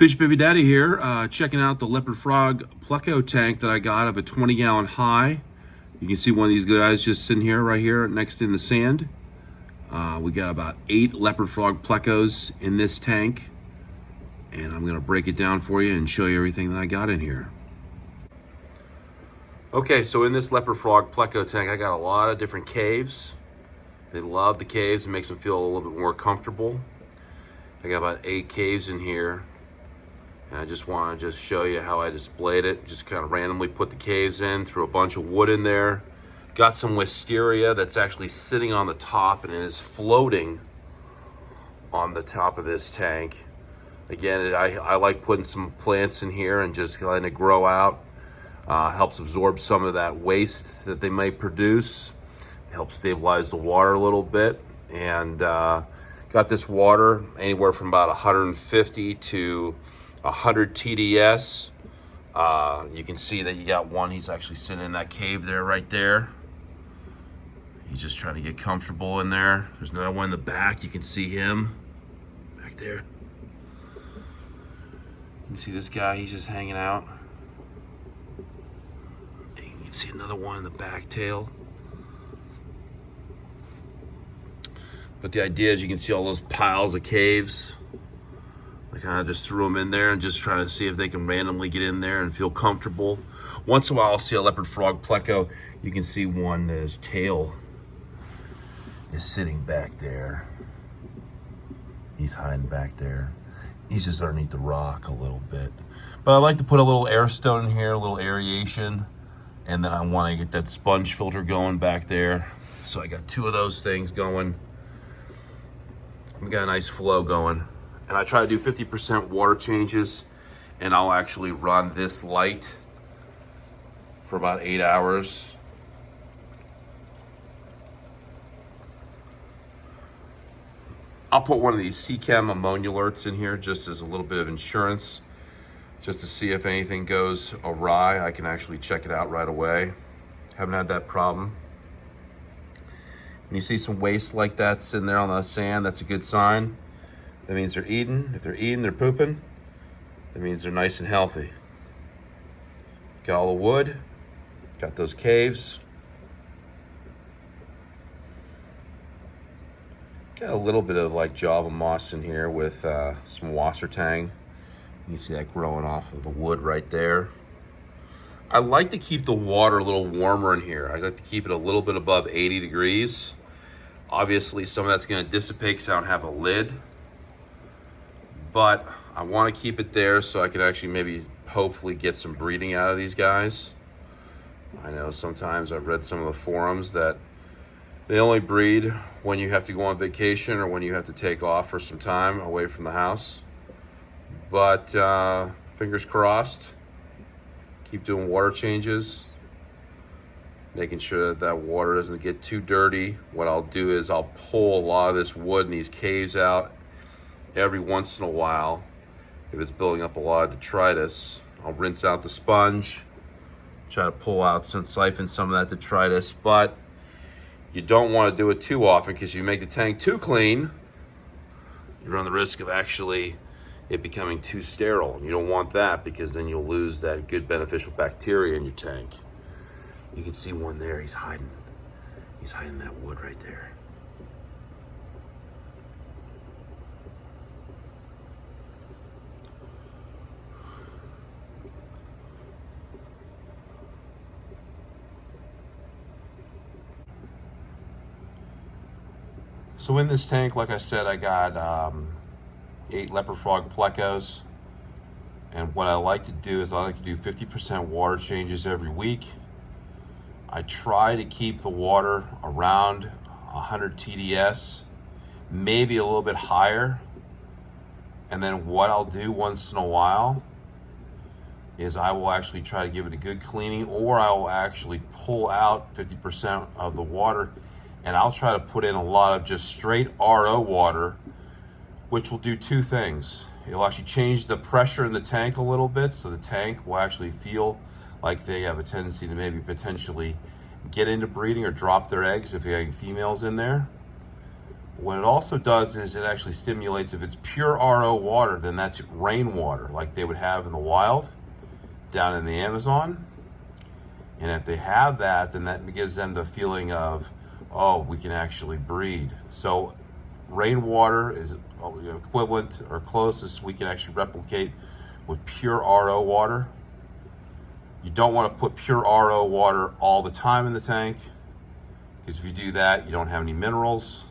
Fish Baby Daddy here, checking out the Leopard Frog Pleco tank that I got of a 20-gallon high. You can see one of these guys just sitting here, right here, next in the sand. We got about 8 Leopard Frog Plecos in this tank, and I'm gonna break it down for you and show you everything that I got in here. Okay, so in this Leopard Frog Pleco tank, I got a lot of different caves. They love the caves. It makes them feel a little bit more comfortable. I got about 8 caves in here. And I just want to show you how I displayed it. Just kind of randomly put the caves in, threw a bunch of wood in there. Got some wisteria that's actually sitting on the top and it is floating on the top of this tank. Again, I like putting some plants in here and just letting it grow out. Helps absorb some of that waste that they may produce. Helps stabilize the water a little bit. And got this water anywhere from about 150 to 100 TDS. You can see that you got one, he's actually sitting in that cave there, right there. He's just trying to get comfortable in there. There's another one in the back, you can see him back there. You can see this guy, he's just hanging out. And you can see another one in the back tail. But the idea is you can see all those piles of caves. I kind of just threw them in there and just trying to see if they can randomly get in there and feel comfortable. Once in a while, I'll see a Leopard Frog Pleco. You can see one that his tail is sitting back there. He's hiding back there. He's just underneath the rock a little bit. But I like to put a little air stone in here, a little aeration, and then I want to get that sponge filter going back there. So I got 2 of those things going. We got a nice flow going. And I try to do 50% water changes, and I'll actually run this light for about 8 hours. I'll put one of these Chem ammonia alerts in here just as a little bit of insurance, just to see if anything goes awry. I can actually check it out right away. Haven't had that problem. When you see some waste like that sitting there on the sand, that's a good sign. That means they're eating. If they're eating, they're pooping. That means they're nice and healthy. Got all the wood. Got those caves. Got a little bit of like Java moss in here with some wassertang. You see that growing off of the wood right there. I like to keep the water a little warmer in here. I like to keep it a little bit above 80 degrees. Obviously, some of that's going to dissipate because I don't have a lid. But I want to keep it there so I can actually maybe hopefully get some breeding out of these guys. I know sometimes I've read some of the forums that they only breed when you have to go on vacation or when you have to take off for some time away from the house. But fingers crossed, keep doing water changes, making sure that that water doesn't get too dirty. What I'll do is I'll pull a lot of this wood in these caves out every once in a while. If it's building up a lot of detritus, I'll rinse out the sponge, try to pull out, siphon some of that detritus. But you don't want to do it too often, because if you make the tank too clean, you run the risk of actually it becoming too sterile. You don't want that, because then you'll lose that good beneficial bacteria in your tank. You can see one there, he's hiding. He's hiding that wood right there. So in this tank, like I said, I got 8 Leopard Frog Plecos. And what I like to do is I like to do 50% water changes every week. I try to keep the water around 100 TDS, maybe a little bit higher. And then what I'll do once in a while is I will actually try to give it a good cleaning, or I will actually pull out 50% of the water, and I'll try to put in a lot of just straight RO water, which will do 2 things. It'll actually change the pressure in the tank a little bit, so the tank will actually feel like they have a tendency to maybe potentially get into breeding or drop their eggs if you have females in there. what it also does is it actually stimulates, if it's pure RO water, then that's rainwater like they would have in the wild down in the Amazon. And if they have that, then that gives them the feeling of, oh, we can actually breed. So rainwater is equivalent or closest we can actually replicate with pure RO water. You don't want to put pure RO water all the time in the tank, because if you do that, you don't have any minerals,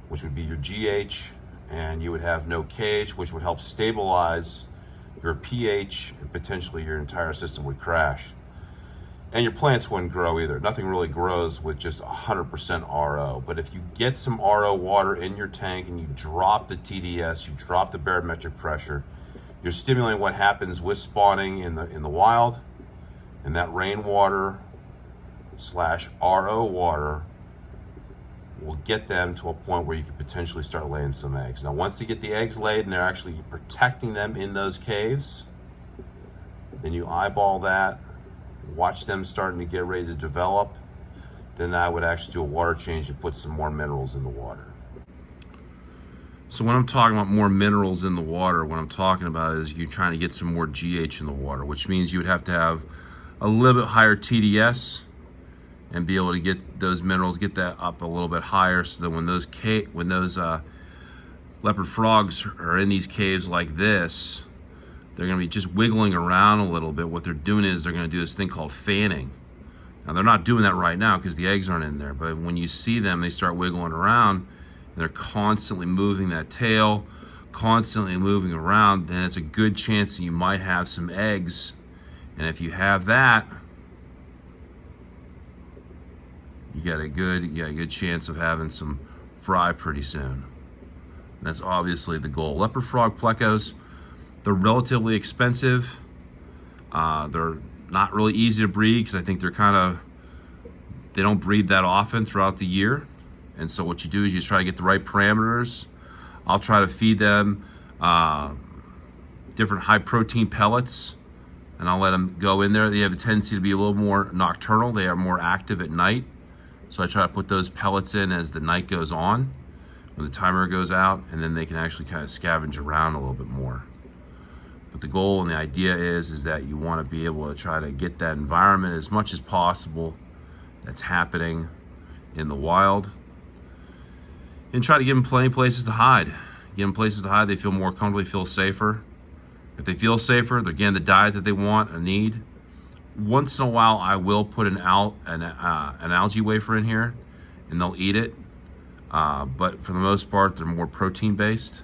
which would be your GH, and you would have no cage, which would help stabilize your pH, and potentially your entire system would crash. And your plants wouldn't grow either. Nothing really grows with just 100% RO. But if you get some RO water in your tank and you drop the TDS, you drop the barometric pressure, you're stimulating what happens with spawning in the wild, and that rainwater / RO water will get them to a point where you can potentially start laying some eggs. Now, once they get the eggs laid and they're actually protecting them in those caves, then you eyeball that, watch them starting to get ready to develop, then I would actually do a water change and put some more minerals in the water. So when I'm talking about more minerals in the water, what I'm talking about is you're trying to get some more GH in the water, which means you would have to have a little bit higher TDS and be able to get those minerals, get that up a little bit higher, so that when those leopard frogs are in these caves like this, they're going to be just wiggling around a little bit. What they're doing is they're going to do this thing called fanning. Now, they're not doing that right now because the eggs aren't in there, but when you see them, they start wiggling around, and they're constantly moving that tail, constantly moving around, then it's a good chance that you might have some eggs. And if you have that, you got a good chance of having some fry pretty soon. And that's obviously the goal. Leopard frog plecos, they're relatively expensive. They're not really easy to breed because I think they don't breed that often throughout the year. And so what you do is you try to get the right parameters. I'll try to feed them different high protein pellets, and I'll let them go in there. They have a tendency to be a little more nocturnal. They are more active at night. So I try to put those pellets in as the night goes on, when the timer goes out, and then they can actually kind of scavenge around a little bit more. But the goal and the idea is that you want to be able to try to get that environment as much as possible that's happening in the wild, and try to give them plenty of places to hide. Give them places to hide. They feel more comfortable, they feel safer. If they feel safer, they're getting the diet that they want or need. Once in a while, I will put an algae wafer in here, and they'll eat it. But for the most part, they're more protein-based.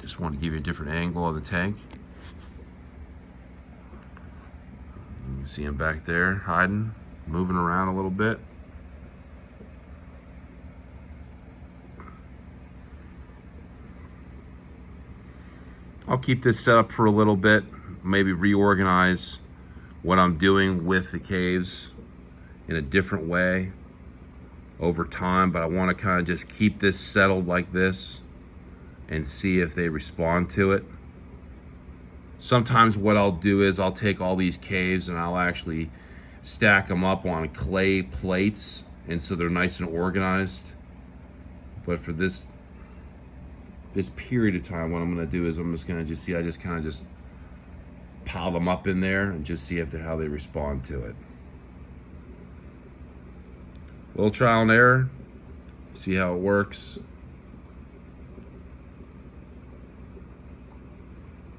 Just want to give you a different angle of the tank. You can see them back there hiding, moving around a little bit. I'll keep this set up for a little bit, maybe reorganize what I'm doing with the caves in a different way over time, but I want to kind of just keep this settled like this and see if they respond to it. Sometimes what I'll do is I'll take all these caves and I'll actually stack them up on clay plates, and so they're nice and organized. But for this period of time, what I'm going to do is I'm just going to I just kind of pile them up in there and just see how they respond to it. A little trial and error, see how it works.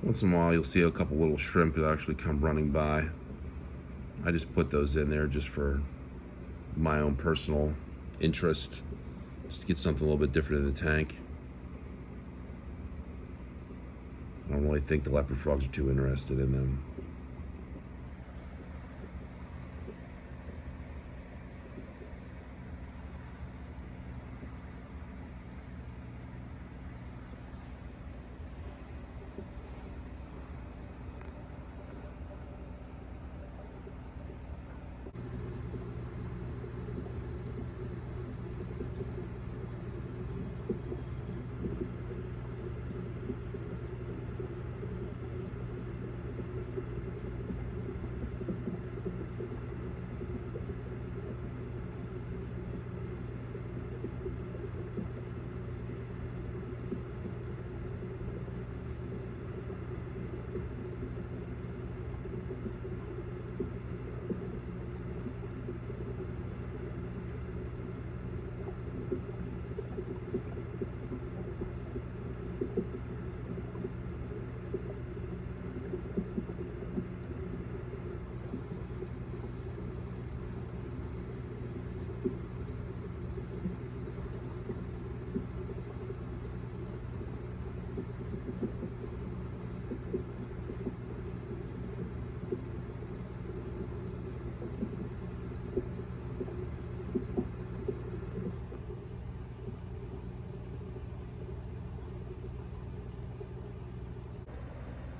Once in a while, you'll see a couple little shrimp that actually come running by. I just put those in there just for my own personal interest, just to get something a little bit different in the tank. I don't really think the leopard frogs are too interested in them.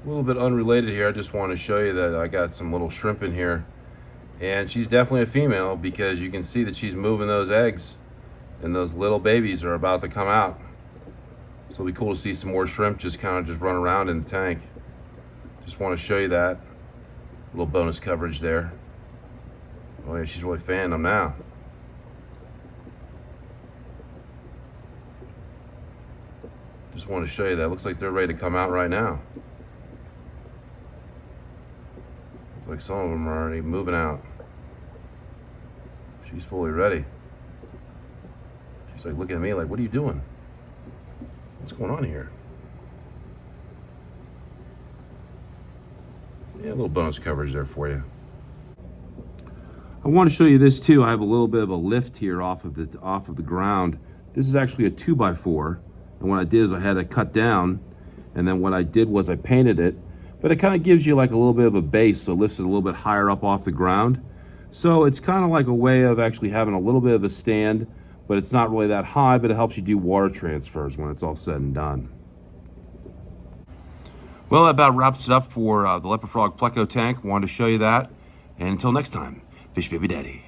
A little bit unrelated here, I just want to show you that I got some little shrimp in here, and she's definitely a female because you can see that she's moving those eggs and those little babies are about to come out. So it'll be cool to see some more shrimp just kind of just run around in the tank. Just want to show you that. A little bonus coverage there. Oh yeah, she's really fanning them now. Just want to show you that. Looks like they're ready to come out right now. Looks like some of them are already moving out. She's fully ready. She's like looking at me like, what are you doing? What's going on here? Yeah, a little bonus coverage there for you. I want to show you this too. I have a little bit of a lift here off of the ground. This is actually a 2x4, and what I did is I had it cut down, and then what I did was I painted it, but it kind of gives you like a little bit of a base, so it lifts it a little bit higher up off the ground. So it's kind of like a way of actually having a little bit of a stand, but it's not really that high, but it helps you do water transfers when it's all said and done. Well, that about wraps it up for the Leopard Frog Pleco tank. Wanted to show you that. And until next time, fish baby daddy.